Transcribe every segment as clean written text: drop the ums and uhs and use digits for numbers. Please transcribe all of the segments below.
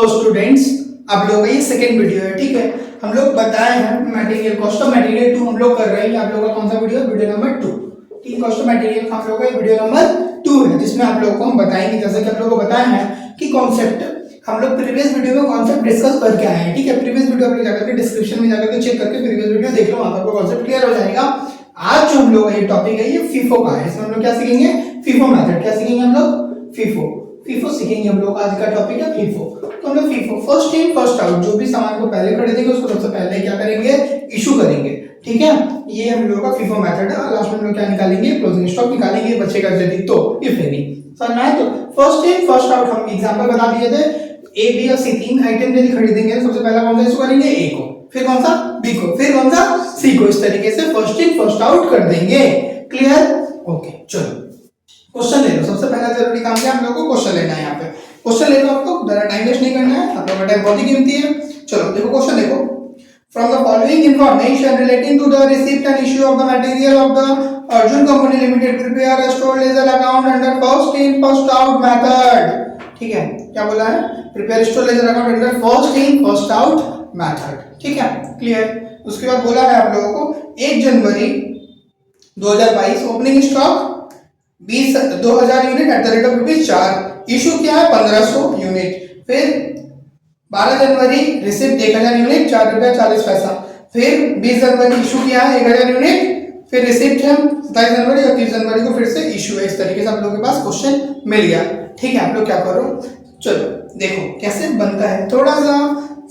तो स्टूडेंट्स आप लोगों का ये सेकंड वीडियो है, ठीक है। हम लोग बताए हैं मटेरियल कॉस्ट ऑफ मटेरियल 2 हम लोग कर रहे हैं। आप लोगों का कौन सा वीडियो? वीडियो नंबर 2, ठीक। कॉस्ट ऑफ मटेरियल का हम लोग का वीडियो नंबर 2 है, जिसमें आप लोगों को हम बताएंगे, जैसे कि आप लोगों को बताया है कि कॉन्सेप्ट हम लोग प्रीवियस वीडियो में कॉन्सेप्ट डिस्कस करके आए हैं, ठीक है। प्रीवियस वीडियो आप लोग जाकर के डिस्क्रिप्शन में जाकर के चेक करके प्रीवियस वीडियो देख लो, वहां पर आपको कॉन्सेप्ट क्लियर हो जाएगा। आज जो हम लोग ये टॉपिक है ये फीफो का है। इसमें हम लोग क्या सीखेंगे? FIFO method. क्या सीखेंगे हम लोग? फीफो सीखेंगे हम लोग। आज का टॉपिक है फीफो। तो हम लोग FIFO first in first out, जो भी सामान को पहले खरीदेंगे उसको सबसे पहले क्या करेंगे? इशू करेंगे, ठीक है। ये हम लोग का फीफो मेथड है। लास्ट में हम लोग क्या निकालेंगे? क्लोजिंग स्टॉक निकालेंगे, बचेगा यदि तो, इफ एनी। समझ में आया? तो फर्स्ट इन फर्स्ट आउट हम एग्जांपल बता दिए थे। ए बी और सी तीन आइटम यदि खरीदेंगे तो सबसे पहला कौन सा इशू करेंगे? ए को, फिर कौन सा? बी को, फिर कौन सा? सी को। इस तरीके से फर्स्ट इन फर्स्ट आउट कर देंगे। क्लियर? ओके, चलो क्वेश्चन ले लो। सबसे पहला जरूरी काम क्या? हम लोग को क्वेश्चन लेना है। यहाँ पे क्वेश्चन ले लो, आपको ज्यादा टाइम वेस्ट नहीं करना है, आप लोगों का टाइम बहुत ही कीमती है। चलो देखो क्वेश्चन देखो। From the following information relating to the receipt and issue of the material of the Arjun company limited prepare a store ledger account under first in first out method. ठीक है, क्या बोला है? Prepare store ledger account under first in first out method, ठीक है। Clear? उसके बाद बोला है आप लोगों को 1 जनवरी 2022 opening stock 20,000 unit eight the rate of ₹4। Issue क्या है? 1500 यूनिट। फिर 12 जनवरी रिसिप्ट 1000 यूनिट ₹4.40। फिर 20 जनवरी इशू किया है 1000 यूनिट। फिर रिसिप्ट है 27 जनवरी और 30 जनवरी को फिर से इशू है। इस तरीके से आप लोगों के पास क्वेश्चन मिल गया, ठीक है। आप लोग क्या करो, चलो देखो कैसे बनता है। थोड़ा सा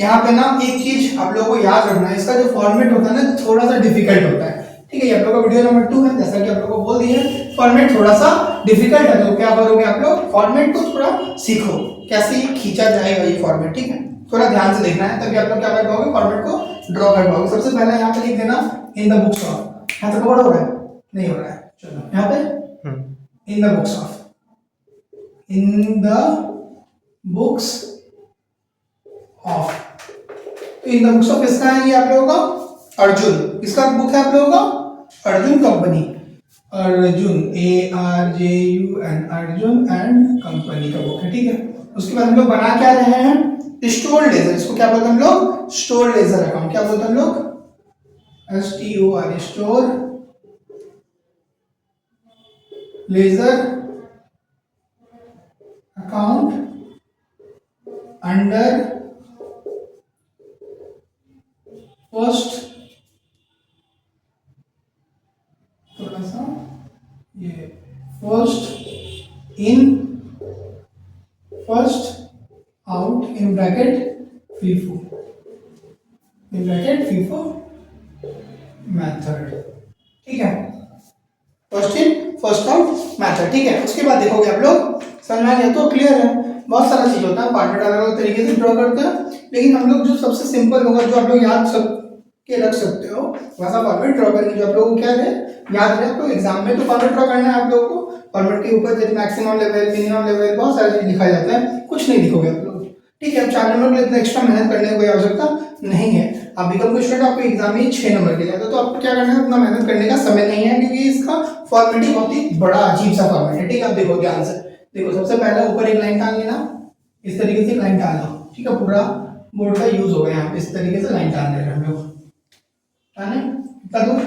यहाँ पे ना एक चीज आप लोगों को याद रखना है, इसका जो फॉर्मेट होता है ना थोड़ा सा डिफिकल्ट होता है, ठीक है। ये आप लोगों का वीडियो नंबर 2 है, जैसा कि आप लोगों को बोल दिया फॉर्मेट थोड़ा सा डिफिकल्ट है। तो क्या करोगे आप लोग? फॉर्मेट को थोड़ा सीखो, कैसे खींचा जाएगा ये फॉर्मेट, ठीक है। थोड़ा ध्यान से देखना है, तभी आप लोग क्या कर पाओगे? फॉर्मेट को ड्रॉ कर पाओगे। सबसे पहले यहाँ पे लिख देना इन द बुक्स ऑफ। यहाँ तक कवर हो रहा है? नहीं हो रहा है, चलो यहाँ पे in the books of, in the books of. In the books of किसका है ये आप लोगों का? अर्जुन। किसका बुक है आप लोगों का? Arjun company, Arjun ARJUN, Arjun and company का बुक है, ठीक है। उसके बाद हम लोग बना क्या रहे हैं? Store laser. इसको क्या बोलते हैं हम लोग? Store ledger account. क्या बोलते हैं हम लोग? STOR, store ledger account under first, थोड़ा सा ये first in first out in bracket FIFO, in bracket FIFO method, ठीक है। First in first out method, ठीक है। उसके बाद देखोगे आप लोग, समझ में आ गया? तो क्लियर है। बहुत सारा चीज होता है, फॉर्मेट अलग अलग तरीके से ड्रॉ करते हैं, लेकिन हम लोग जो सबसे सिंपल होगा, जो आप लोग याद सब के रख सकते हो वैसा फॉर्मेट ड्रॉ करेंगे, जो आप लोगों को क्या है याद रहे। तो एग्जाम में तो फॉर्मेट ड्रॉ करना है आप लोगों को। फॉर्मेट के ऊपर जैसे मैक्सिमम लेवल, मिनिमम लेवल, बहुत सारी चीज लिखा जाता है, कुछ नहीं लिखोगे आप लोग, ठीक है। अब 4 नंबर के लिए इतना एक्स्ट्रा मेहनत करने की कोई आवश्यकता नहीं है। आप बीकॉम के स्टूडेंट, आपको एग्जाम में 6 नंबर के जाता है, तो आपको क्या करना है? उतना मेहनत करने का समय नहीं है, क्योंकि इसका फॉर्मेट ही बहुत ही बड़ा अजीब सा फॉर्मेट है, ठीक है। आप देखो ध्यान से देखो। सबसे पहले ऊपर एक लाइन टान लेना, इस तरीके से लाइन टान लो, ठीक है। पूरा बोर्ड का यूज हो गया यहाँ पे, इस तरीके से लाइन टान ले रहे हैं हम लोग। इतना दूर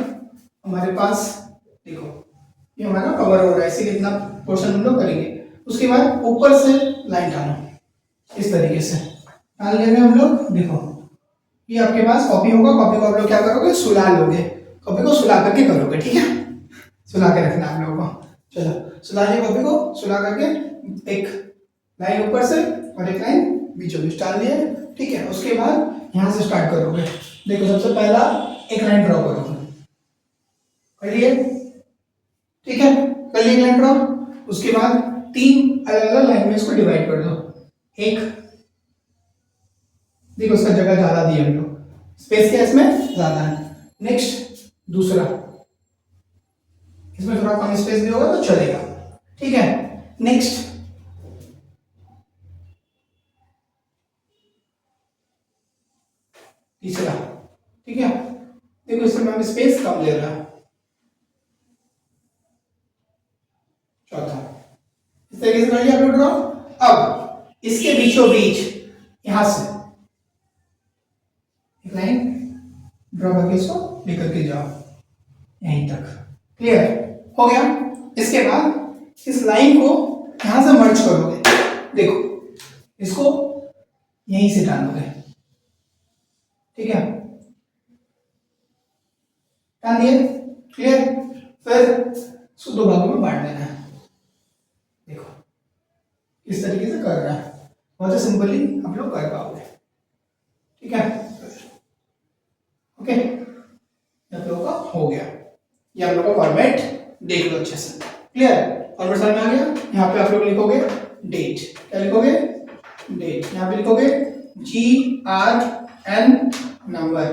हमारे पास देखो, ये हमारा कवर हो रहा है, इसीलिए इतना पोर्शन हम लोग करेंगे। उसके बाद ऊपर से लाइन टानो, इस तरीके से टान ले रहे हैं हम लोग। देखो ये आपके पास कॉपी होगा, कॉपी को आप लोग क्या करोगे? सुला लोगे, कॉपी को सुला करके करोगे, ठीक है। सुला के रखना आप लोगों को। चलो सुला लिया कॉपी को, सुला करके एक लाइन ऊपर से और एक लाइन बीचों बीच डाल दिए, ठीक है। उसके बाद यहाँ से स्टार्ट करोगे। देखो सबसे पहला एक लाइन ड्रॉ करो, करिए, ठीक है। कर लिए लाइन ड्रॉ। उसके बाद 3 अलग अलग लाइन में इसको डिवाइड कर दो। एक देखो उसका जगह ज्यादा दी हम लोग, स्पेस क्या इसमें ज्यादा है। नेक्स्ट दूसरा, इसमें थोड़ा कम स्पेस भी होगा तो चलेगा, ठीक है। नेक्स्ट तीसरा, ठीक है। देखो इसमें हम स्पेस कम ले रहा है। चौथा, इस तरीके से कर लिया आप लोग ड्रॉ। अब इसके बीचों बीच यहां से एक लाइन ड्रॉ करके इसको लेकर के जाओ यहीं तक। क्लियर हो गया। इसके बाद इस लाइन को यहां से मर्ज करोगे, देखो इसको यहीं से डालोगे, ठीक है, डाल दिए। क्लियर। फिर इसको दो भागों में बांट देना है, देखो इस तरीके से कर रहा है, बहुत सिंपली आप लोग कर पाओगे, ठीक है। ओके, आप लोगों का हो गया, ये आप लोग का फॉर्मेट देख लो अच्छे से। क्लियर। फॉर्मेट समझ में आ गया। यहाँ पे आप लोग लिखोगे डेट, क्या लिखोगे, डेट। यहाँ पे लिखोगे GRN नंबर,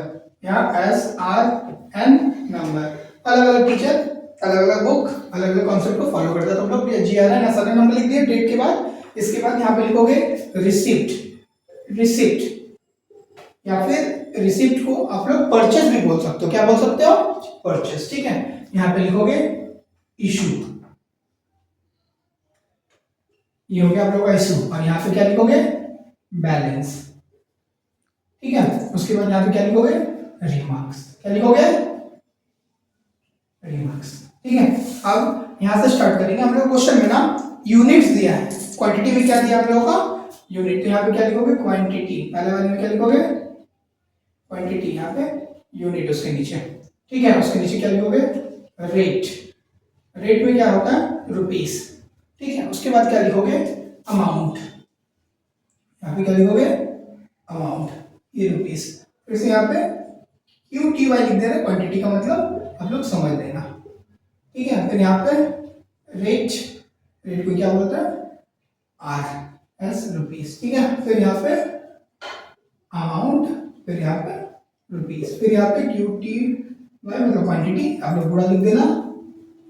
यहाँ SRN नंबर। अलग अलग टीचर अलग अलग बुक अलग अलग कॉन्सेप्ट को फॉलो करता है, तो हम लोग GRN SRN नंबर लिख दिए डेट के बाद। इसके बाद यहाँ पे लिखोगे रिसिप्ट, रिसिप्ट या फिर रिसिप्ट को आप लोग परचेस भी बोल सकते हो, क्या बोल सकते हो, परचेस, ठीक है। यहाँ पे लिखोगे इशू, ये हो गया आप लोगों का इशू, और यहाँ पे क्या लिखोगे, बैलेंस, ठीक है। उसके बाद यहाँ पे क्या लिखोगे, रिमार्क्स, क्या लिखोगे, रिमार्क्स, ठीक है। अब यहाँ से स्टार्ट करेंगे। हम लोग क्वेश्चन में ना यूनिट्स दिया है, क्वांटिटी में क्या दिया आप लोगों का, यूनिट, तो यहाँ पे क्या लिखोगे, क्वांटिटी, पहले वाले में क्या लिखोगे, क्वांटिटी, यहाँ पे यूनिट उसके नीचे, ठीक है। उसके नीचे क्या लिखोगे, रेट, रेट में क्या होता है, रुपीस, ठीक है। उसके बाद क्या लिखोगे, अमाउंट, यहाँ पे क्या लिखोगे, अमाउंट, ये रुपीस। फिर से यहाँ पे QTY लिख दे रहे, क्वांटिटी का मतलब आप लोग समझ लेना, ठीक है। फिर यहाँ पे रेट, रेट को क्या बोलता है, RS, रुपीस, ठीक है। फिर यहाँ पे अमाउंट, फिर यहाँ पे रुपीस, फिर यहाँ पे QTY मतलब क्वांटिटी, आप लोग पूरा लिख देना,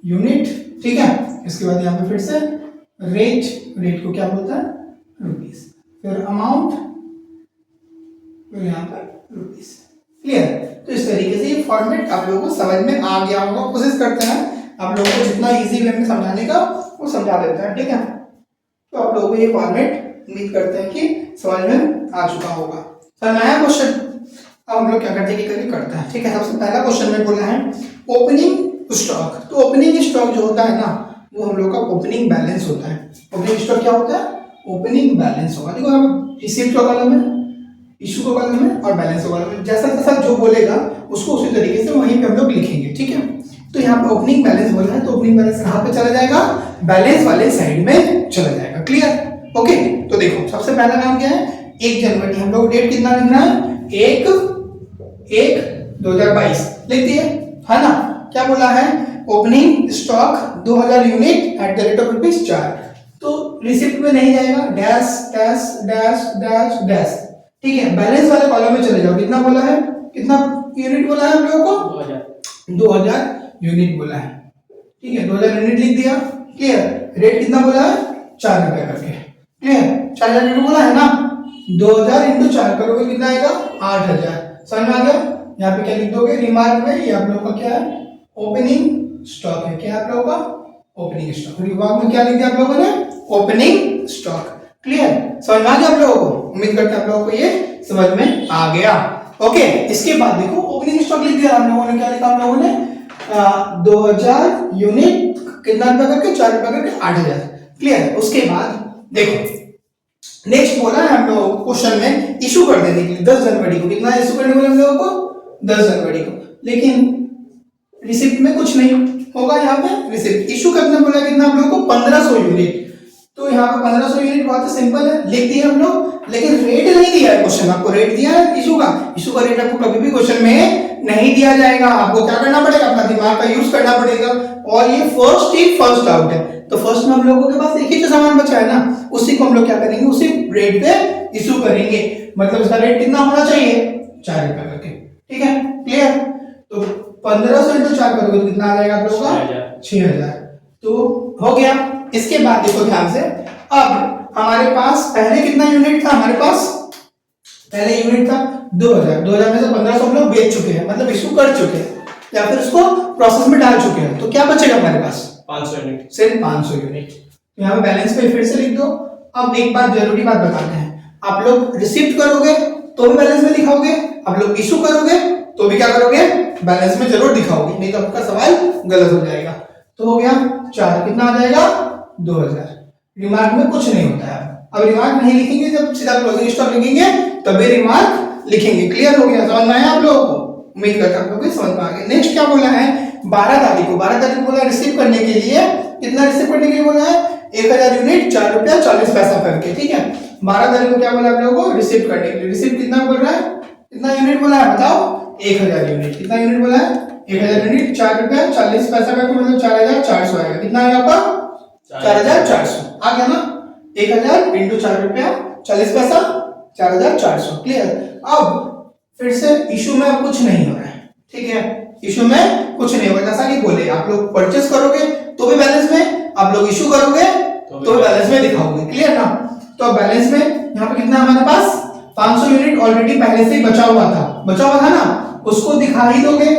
यूनिट, ठीक है। इसके बाद यहाँ पे फिर से रेट, रेट को क्या बोलता है, रुपीस, फिर अमाउंट, फिर यहाँ पर रुपीस। क्लियर। तो इस तरीके से ये फॉर्मेट आप लोगों को समझ में आ गया होगा। कोशिश करते हैं आप लोगों को जितना इजी वे में समझाने का वो समझा देते हैं, ठीक है। तो आप लोगों को ये फॉर्मेट उम्मीद करते हैं कि समझ में आ चुका होगा। सर नया क्वेश्चन अब हम लोग क्या करते हैं कि करते हैं, ठीक है। सबसे पहला क्वेश्चन में बोला है ओपनिंग स्टॉक। तो ओपनिंग स्टॉक जो होता है ना, वो हम लोग का ओपनिंग बैलेंस होता है। ओपनिंग स्टॉक क्या होता है, ओपनिंग बैलेंस होगा। देखो हम रिसीप्ट का कॉलम है, इशू का कॉलम है और बैलेंस का कॉलम है, जैसा जैसा जो बोलेगा उसको उसी तरीके से वहीं पे हम लोग लिखेंगे, ठीक है। तो यहाँ पे ओपनिंग बैलेंस बोला है, तो ओपनिंग बैलेंस कहाँ पे चला जाएगा, बैलेंस वाले साइड में चला जाएगा। क्लियर। ओके, तो देखो सबसे पहला काम क्या है, 1 जनवरी। हम लोग डेट कितना लिखना है, 1/1/2022 लिख दिए, है ना। क्या बोला है, opening stock 2000 unit eight the rate of ₹4। तो रिसिप्ट में नहीं जाएगा, dash dash dash dash dash, ठीक है। बैलेंस वाले कॉलम में चले जाओ। कितना बोला है, कितना यूनिट बोला है हम लोगों को, 2000 यूनिट बोला है, ठीक है। 2000 यूनिट लिख दिया। क्लियर। रेट कितना बोला है, 4 रुपए करके। क्लियर। 4000 यूनिट बोला है ना, 2000 × 4 करोगे कितना आएगा, 8000। समझ में आ गया। यहाँ पे क्या लिख दोगे, रिमार्क में, ये आप लोगों का क्या है, ओपनिंग स्टॉक है। क्या आप लोगों का, ओपनिंग स्टॉक। रिमार्क में क्या लिख दिया आप लोगों ने, ओपनिंग स्टॉक। क्लियर। समझ में आ गया आप लोगों को, उम्मीद करते हैं आप लोगों को ये समझ में आ गया। ओके, इसके बाद देखो ओपनिंग स्टॉक लिख दिया हम लोगों ने, क्या लिखा हम लोगों ने, 2000 यूनिट कितना रुपए करके, 4 रुपए करके 8000। क्लियर। उसके बाद देखो नेक्स्ट बोला है हम लोग क्वेश्चन में इशू कर देने के लिए 10 जनवरी को। कितना इशू करने बोला हम लोगों को, 10 जनवरी को। लेकिन रिसिप्ट में कुछ नहीं होगा, यहाँ पे रिसिप्ट इशू करने बोला कितना हम लोगों को, 1500 यूनिट। तो यहाँ पे 1500 यूनिट बहुत सिंपल है, लिख दिए हम लोग। लेकिन रेट नहीं दिया है क्वेश्चन, आपको रेट दिया है इशू का। इशू का रेट आपको कभी भी क्वेश्चन में नहीं दिया जाएगा, आपको क्या करना पड़ेगा, अपना दिमाग का यूज करना पड़ेगा। और ये फर्स्ट आउट है, तो फर्स्ट में हम लोगों के पास एक ही तो सामान बचा है ना, उसी को हम लोग क्या करेंगे, उसी रेट पे इशू करेंगे। मतलब इसका रेट कितना होना चाहिए, 4 रुपए करके, ठीक है। क्लियर। तो 1500 × 4 करोगे तो कितना आ जाएगा आप लोगों का, 6000। तो हो गया। इसके बाद देखो ध्यान से, अब हमारे पास पहले कितना यूनिट था, हमारे पास पहले यूनिट था 2000। 2000 में से 1500 हम लोग बेच चुके हैं, मतलब इशू कर चुके हैं या फिर उसको प्रोसेस में डाल चुके हैं। तो क्या बचेगा हमारे पास, 500 यूनिट, सिर्फ 500 यूनिट। तो यहाँ पे बैलेंस पे फिर से लिख दो। अब एक बात जरूरी बात बताते हैं, आप लोग रिसीप्ट करोगे तो भी बैलेंस में दिखाओगे, आप लोग इशू करोगे तो भी क्या करोगे, बैलेंस में जरूर दिखाओगे, नहीं तो आपका सवाल गलत हो जाएगा। तो हो गया 4, कितना आ जाएगा 2000। रिमार्क में कुछ नहीं होता है। अब रिमार्क नहीं लिखेंगे, जब सीधा क्लोजिंग स्टॉक लिखेंगे तभी रिमार्क लिखेंगे। क्लियर हो गया, समझ में आया आप लोगों को? उम्मीद करता हूं आप लोगों को समझ में आ गया। नेक्स्ट क्या बोला है, 12 तारीख को बोला रिसीव करने के लिए, कितना रिसीव करने के लिए बोला है, 1000 यूनिट 4 रुपया 40 पैसा करके, ठीक है। 12 तारीख को क्या बोला आप लोगों को, रिसीव करने के लिए। रिसीव कितना बोल रहा है, कितना यूनिट बोला है बताओ, 1000 यूनिट। कितना यूनिट बोला है, 1000 यूनिट 4 रुपया 40 पैसा करके, मतलब 4400 आएगा। कितना आएगा आपका 4400 आ गया ना। 1000 इंटू 4 रुपया 40 पैसा 4400। क्लियर। अब फिर से इशू में अब कुछ नहीं हो रहा है, ठीक है, इशू में कुछ नहीं होगा। जैसा कि बोले आप लोग परचेस करोगे तो भी बैलेंस में, आप लोग इशू करोगे तो भी बैलेंस में दिखाओगे। क्लियर ना। तो बैलेंस में यहाँ पे कितना हमारे पास 500 यूनिट ऑलरेडी पहले से ही बचा हुआ था ना, उसको दिखा ही दोगे,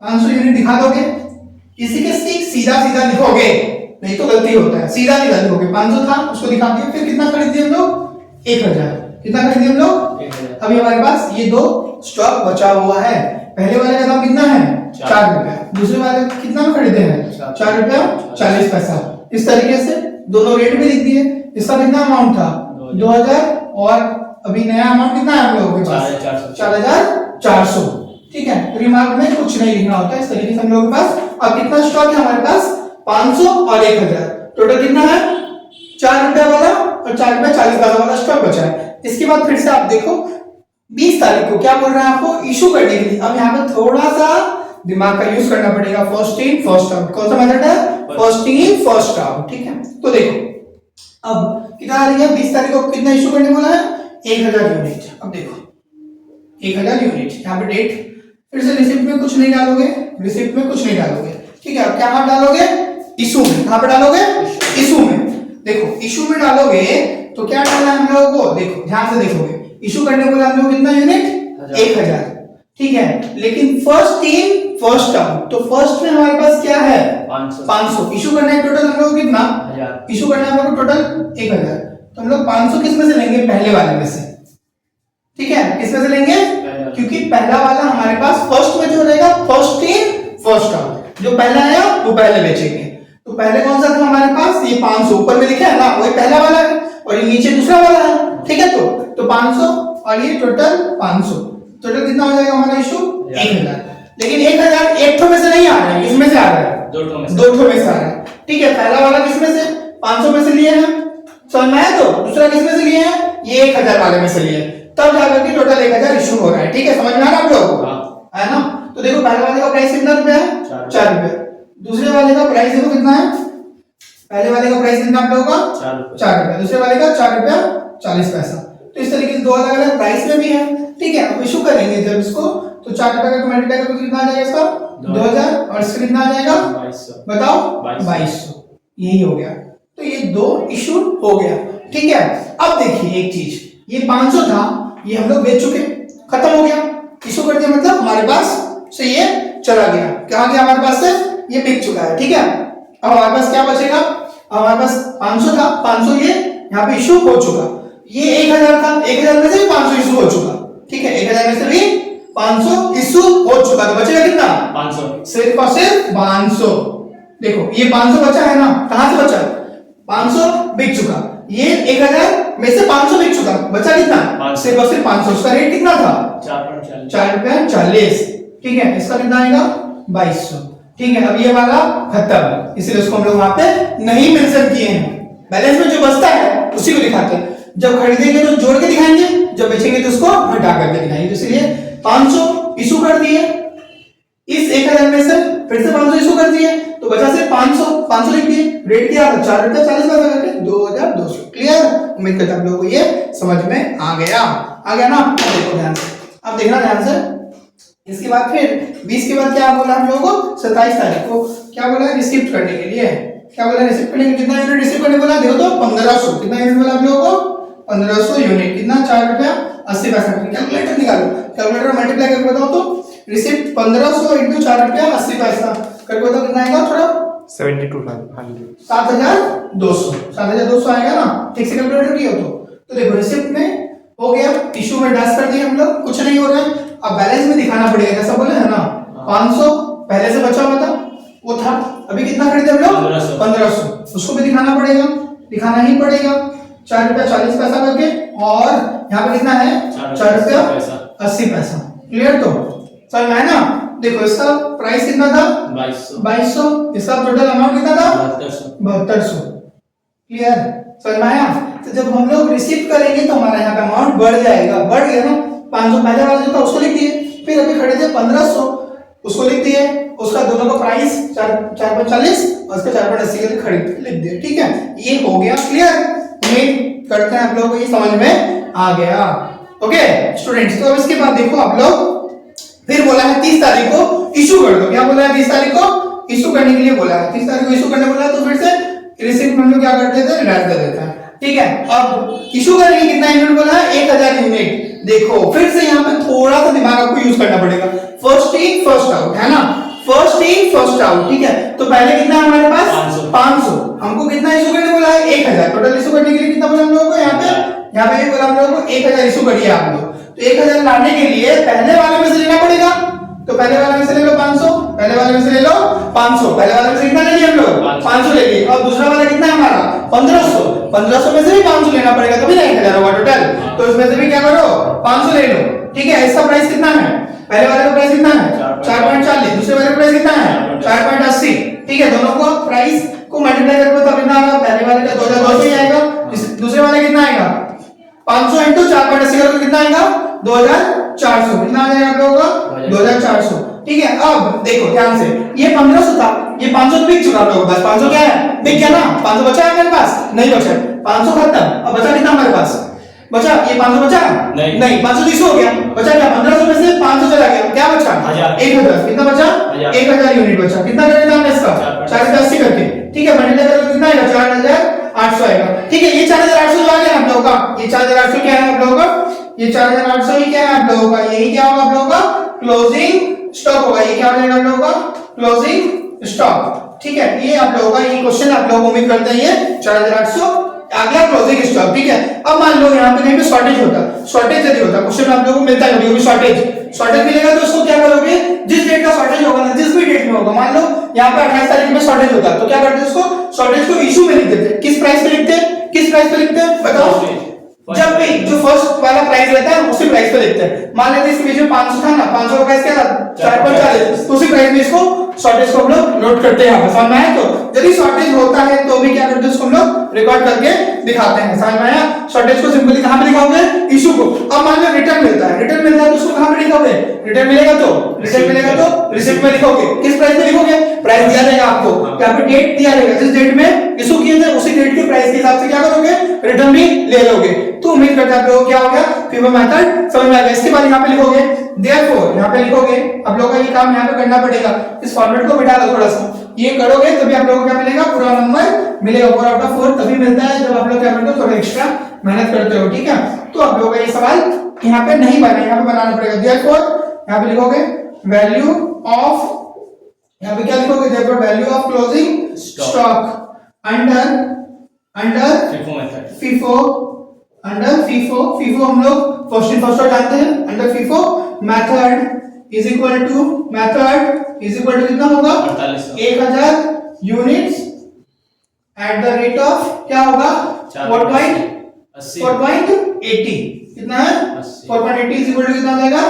500 यूनिट दिखा दोगे। इसी के सीधा सीधा लिखोगे, नहीं तो गलती होता है, सीधा सीधा लिखोगे। 500 था उसको दिखा दिया, फिर कितना खरीद दिए हम लोग 1000। कितना खरीदे हम लोग 1000। अभी हमारे पास ये दो स्टॉक बचा हुआ है। पहले वाले का दाम कितना है 4 रुपया, दूसरे वाले कितना में खरीदे हैं 4 रुपया 40 पैसा। इस तरीके से दोनों रेट भी लिख दिए। इसका कितना अमाउंट था 2000 और अभी नया अमाउंट कितना है हम लोगों के पास 4400। ठीक है, रिमार्क में कुछ नहीं लिखना होता है। इस तरीके से हम लोगों के पास अब कितना स्टॉक है हमारे पास 500 और 1000, टोटल कितना है 4 रुपया वाला और 4 रुपया 40 पैसा वाला स्टॉक बचा है। इसके बाद फिर से आप देखो 20 तारीख को क्या बोल रहा है आपको इशू करने के लिए। अब यहाँ पे थोड़ा सा दिमाग का यूज करना पड़ेगा। फर्स्ट इन फर्स्ट आउट, कौन सा मेथड है फर्स्ट इन फर्स्ट आउट। ठीक है, तो देखो अब कितना आ रही है 20 तारीख को कितना इशू करने बोला है 1000 यूनिट। अब देखो 1000 यूनिट, यहाँ पे डेट, फिर से रिसिप्ट में कुछ नहीं डालोगे, रिसिप्ट में कुछ नहीं डालोगे। ठीक है, अब क्या आप डालोगे इशू में। कहां पे डालोगे इशू में। देखो इशू में डालोगे तो क्या डालना है हम लोगों को, देखो ध्यान से देखोगे। इशू करने को हम लोग कितना यूनिट 1000। ठीक है, लेकिन फर्स्ट इन फर्स्ट आउट, तो फर्स्ट में हमारे पास क्या है 500। इशू करना है टोटल हम लोग कितना इशू करना है हम लोग टोटल 1000। तो हम लोग 500 किस में से लेंगे पहले वाले में से। ठीक है, किस में से लेंगे, क्योंकि पहला वाला हमारे पास फर्स्ट में जो रहेगा फर्स्ट इन फर्स्ट आउट, जो पहला आया वो पहले बेचेंगे। तो पहले कौन सा था हमारे पास ये 500 ऊपर में लिखा है ना, वही पहला वाला है और ये नीचे दूसरा वाला है। ठीक है, तो 500 और ये टोटल 500, टोटल कितना हो जाएगा हमारा इशू 1000। लेकिन 1000 एक ठो में से नहीं आ रहा है, किसमें से आ रहा है दो ठो में से आ रहा है। ठीक है, पहला वाला किसमें से 500 में से लिए हैं, समझ में आया। तो दूसरा किसमें से लिए हैं ये 1000 वाले में से लिए, तब जाकर के टोटल 1000 इशू हो रहा है। ठीक है, समझ में आ रहा है आप लोगों को, है ना। तो देखो पहले वाले का प्राइस कितना रुपया है 4 रुपया, दूसरे वाले का प्राइस देखो कितना है, पहले वाले का प्राइस कितना आप लोगों का 4 रुपया, दूसरे वाले का 4 रुपया 40 पैसा। तो इस तरीके से दो अलग अलग प्राइस में भी है। ठीक है, अब इशू करेंगे जब इसको तो 4 रुपया का मल्टीप्लाई करके कितना आ जाएगा इसका 2000 और इसका कितना आ जाएगा 2200, बताओ 2200। यही हो गया, तो ये दो इशू हो गया। ठीक है, अब देखिए एक चीज, ये 500 था ये हम लोग बेच चुके, खत्म हो गया। इशू कर दिया मतलब हमारे पास से ये चला गया, कहां गया हमारे पास से ये बिक चुका है। ठीक है, अब हमारे पास क्या बचेगा, हमारे पास 500 था, 500 ये यहाँ पे इशू हो चुका। ये 1000 था, 1000 में से भी 500 इशू हो चुका। ठीक है, 1000 में से भी 500 इशू हो चुका, तो बचेगा कितना 500, सिर्फ और सिर्फ 500। देखो ये 500 बचा है ना, कहां से बचा 500 बिक चुका, ये 1000 में से 500 बिक चुका, बचा कितना सिर्फ और सिर्फ 500। उसका रेट कितना था 4 रुपया 40। ठीक है, इसका कितना आएगा 2200। ठीक है, अब ये वाला खत्म, इसलिए उसको हम लोग वहां पे नहीं मेंशन किए हैं। बैलेंस में जो बचता है उसी को दिखाते हैं। जब खरीदेंगे तो जोड़ के दिखाएंगे, जब बेचेंगे तो उसको घटा करके दिखाएंगे। तो इसलिए 500 इशू कर दिए, इस 1000 में से फिर से 500 इशू कर दिए, तो बचा सिर्फ 500 लिख दिए। रेट क्या था 4 रुपया 40 पैसा करके 2200। क्लियर, उम्मीद करता हूं आप लोगों को ये समझ में आ गया ना। देखो ध्यान से, अब देखना ध्यान से। इसके बाद फिर 20 के बाद क्या बोला हम लोगों को 27 तारीख को क्या बोला रिसिप्ट करने के लिए, क्या बोला रिसिप्ट करने के लिए कितना यूनिट रिसिप्ट करने बोला, देखो तो 1500। कितना यूनिट बोला हम लोगों को 1500 यूनिट, कितना 4 रुपया 80 पैसा। कैलकुलेटर निकालो, कैलकुलेटर मल्टीप्लाई करके बताओ तो रिसिप्ट 1500 इंटू 4 रुपया 80 पैसा करके बताओ कितना आएगा, थोड़ा 7200 7200 आएगा ना। ठीक से कैलकुलेटर की हो तो तो देखो रिसिप्ट में हो गया, इशू में डैश कर दिया हम लोग, कुछ नहीं हो रहा है। अब बैलेंस में दिखाना पड़ेगा, जैसा बोले है ना 500 पहले से बचा हुआ था वो था, अभी कितना खरीदे हम लोग 1500, उसको भी दिखाना पड़ेगा, दिखाना ही पड़ेगा। 4 रुपया 40 पैसा करके, और यहाँ पे कितना है 4 रुपया 80 पैसा। क्लियर? तो चल मैं ना देखो इसका प्राइस कितना था 2200, इसका टोटल अमाउंट कितना था 7200। क्लियर? समझ में आया? तो जब हम लोग रिसीव करेंगे तो हमारा यहाँ पे अमाउंट बढ़ जाएगा, बढ़ गया ना। 500 पहले वाला जो था उसको लिख दिए, फिर अभी खरीदे 1500 उसको लिख दिए, उसका दोनों का प्राइस 4.40 और उसका 4.80 करके खरीद लिख दिए। ठीक है, ये हो गया। क्लियर? उम्मीद करते हैं आप लोगों को ये समझ में आ गया। ओके स्टूडेंट्स, तो अब इसके बाद देखो आप लोग फिर बोला है 30 तारीख को इशू कर दो। क्या बोला है 30 तारीख को इशू करने के लिए बोला है, 30 तारीख को इशू करने बोला है, तो फिर से रिसिप्ट हम लोग क्या करते थे रिलाइज कर देते हैं। ठीक है, अब इशू करने के कितना यूनिट बोला है 1000 यूनिट। देखो फिर से यहाँ पे थोड़ा सा दिमाग आपको यूज करना पड़ेगा, फर्स्ट इन फर्स्ट आउट है ना, फर्स्ट इन फर्स्ट आउट। ठीक है, तो पहले कितना है हमारे पास 500, हमको कितना इशू करने बोला है 1000, टोटल इशू करने के लिए कितना बोला हम लोगों को यहाँ पे भी बोला हम लोगों को 1000 इशू करिए आप लोग। तो 1000 लाने के लिए पहले वाले में से लेना पड़ेगा, तो पहले वाले में से ले लो 500, पहले वाले में से ले लो 500, पहले वाले में से कितना ले लिए हम लोग 500 ले लिए, और दूसरा वाला कितना है हमारा 1500, 1500 में से भी 500 लेना पड़ेगा तभी ना 1000 होगा टोटल, तो इसमें से भी क्या करो 500 ले लो। ठीक है, इसका प्राइस कितना है, पहले वाले का प्राइस कितना है 4.40, दूसरे वाले का प्राइस कितना है 4.80। ठीक है, दोनों को प्राइस को मल्टीप्लाई करोगे तो कितना आएगा, पहले वाले का 2200 ही आएगा, दूसरे वाले कितना आएगा 500 into 4.80 करोगे कितना आएगा 2400, कितना आ जाएगा आप लोगों का 2400। ठीक है, अब देखो ध्यान से, ये 1500 था, ये 500 तो बिक चुका आप लोगों के पास, 500 क्या है बिक गया ना, 500 बचा है मेरे पास नहीं बचा, 500 खत्म, अब बचा कितना हमारे पास बचा, ये 500 बचा नहीं 500 इशू हो गया, बचा क्या 1500 में से 500 चला गया, क्या बचा 1000, कितना बचा 1000 यूनिट बचा, कितना करेगा हमने इसका 480 करके। ठीक है, मल्टीप्लाई करोगे कितना आएगा 4800 आएगा। ठीक है, ये 4800 जो आ गया आप लोगों का, ये 4800 क्या है आप लोगों का, ये 4800 ही क्या है आप लोगों का, यही क्या होगा आप लोगों का क्लोजिंग स्टॉक होगा, ये क्या हो जाएगा आप लोगों का क्लोजिंग स्टॉक। ठीक है, ये आप लोगों का ये क्वेश्चन आप लोग उम्मीद करते हैं ये 4800 आ गया क्लोजिंग स्टॉक। ठीक है, अब मान लो यहाँ पे कहीं पे शॉर्टेज होता, शॉर्टेज यदि होता क्वेश्चन में आप लोगों को मिलता है कभी शॉर्टेज मिलेगा तो उसको क्या करोगे, जिस डेट का शॉर्टेज होगा ना, जिस भी डेट में होगा, मान लो यहाँ पे 28 तारीख में शॉर्टेज होता तो क्या करते उसको शॉर्टेज को इशू में लिख देते, किस प्राइस पे लिखते हैं, किस प्राइस पे लिखते हैं बताओ, जब भी जो फर्स्ट वाला प्राइस रहता है उसी प्राइस पे लिखते हैं। मान लेते हैं इसके बीच में 500 था ना, 500 का प्राइस क्या था 4.40, तो उसी प्राइस में इसको शॉर्टेज को हम लोग नोट करते हैं। समझ में आया? तो यदि शॉर्टेज होता है तो भी क्या करते हैं उसको हम लोग रिकॉर्ड करके दिखाते हैं। समझ में आया? शॉर्टेज को सिंपली कहां पे लिखोगे इशू को। अब मान लो रिटर्न मिलता है, रिटर्न मिलता है तो उसको कहां पे लिखोगे, रिटर्न मिलेगा तो रिसिप्ट में लिखोगे, किस प्राइस पे लिखोगे, प्राइस दिया रहेगा आपको, यहाँ पे डेट दिया रहेगा, जिस डेट में इशू किए थे उसी डेट के प्राइस के हिसाब से क्या करोगे रिटर्न भी ले लोगे। तो उम्मीद करते हैं आप लोगों को क्या हो गया फीवर मेथड समझ में आ गया। इसके बाद यहाँ पे लिखोगे देयरफॉर, यहाँ पे लिखोगे, आप लोगों का ये काम यहाँ पे करना पड़ेगा, इस फॉर्मेट को बिठा दो थोड़ा सा, ये करोगे तभी आप लोगों को क्या मिलेगा पूरा नंबर मिलेगा, 4 आउट ऑफ 4 तभी मिलता है जब आप लोग क्या करते हो थोड़ा एक्स्ट्रा मेहनत करते हो। ठीक है, तो आप लोगों का ये सवाल यहाँ पे नहीं बना, यहाँ पे बनाना पड़ेगा। देयरफॉर यहाँ पे लिखोगे वैल्यू ऑफ, यहाँ पे क्या लिखोगे therefore value of closing stock under FIFO हम लोग फर्स्ट इन फर्स्ट आउट जानते हैं, under FIFO method is equal to कितना होगा 1000 units at the rate of क्या होगा 4.80 कितना है 4.80 इज इक्वल टू कितना हो जाएगा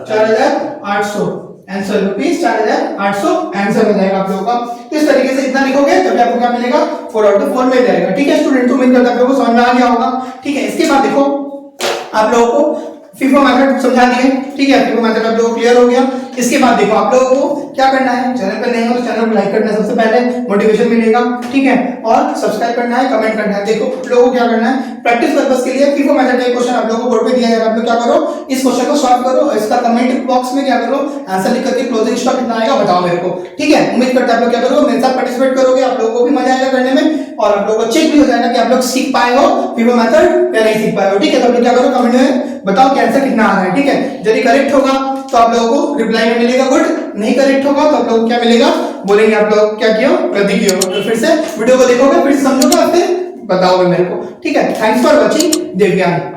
4800 आंसर रुपीस 4800 आंसर हो जाएगा आप लोगों का। तो इस तरीके से इतना लिखोगे तभी आपको क्या मिलेगा 4 आउट ऑफ 4 मिल जाएगा। ठीक है स्टूडेंट, उम्मीद करता हूं आप लोगों को समझ में आ गया होगा। ठीक है, इसके बाद देखो आप लोगों को FIFO मेथड समझा दिए। ठीक है, FIFO मेथड आप लोगों को क्लियर हो गया। इसके बाद देखो आप लोगों को क्या करना है, चैनल पर नए हो तो चैनल को लाइक करना है, सबसे पहले मोटिवेशन मिलेगा। ठीक है, और सब्सक्राइब करना है, कमेंट करना है। देखो आप लोगों को क्या करना है, प्रैक्टिस पर्पस के लिए FIFO मेथड का क्वेश्चन आप लोगों को बोर्ड पे दिया जाएगा, आप लोग क्या करो इस क्वेश्चन को सॉल्व करो और इसका कमेंट बॉक्स में क्या करो आंसर लिख करके क्लोजिंग स्टॉक कितना आएगा बताओ मेरे को। ठीक है, उम्मीद करता हूं आप लोग क्या करोगे मेरे साथ पार्टिसिपेट करोगे, आप लोगों को भी मजा आएगा करने में और आप लोगों को चेक भी हो जाएगा कि आप लोग सीख पाए हो FIFO मेथड या नहीं सीख पाए हो। ठीक है, तो आप लोग क्या करो कमेंट में बताओ कि आंसर कितना आ रहा है। ठीक है, यदि करेक्ट होगा तो आप लोगों को रिप्लाई में मिलेगा गुड, नहीं करेक्ट होगा तो आप लोगों को क्या मिलेगा बोलेंगे आप लोग क्या किया गलती किया। तो फिर से वीडियो को देखोगे, फिर से समझोगे, फिर बताओगे मेरे को, ठीक है। थैंक्स फॉर वॉचिंग दिव्यांग।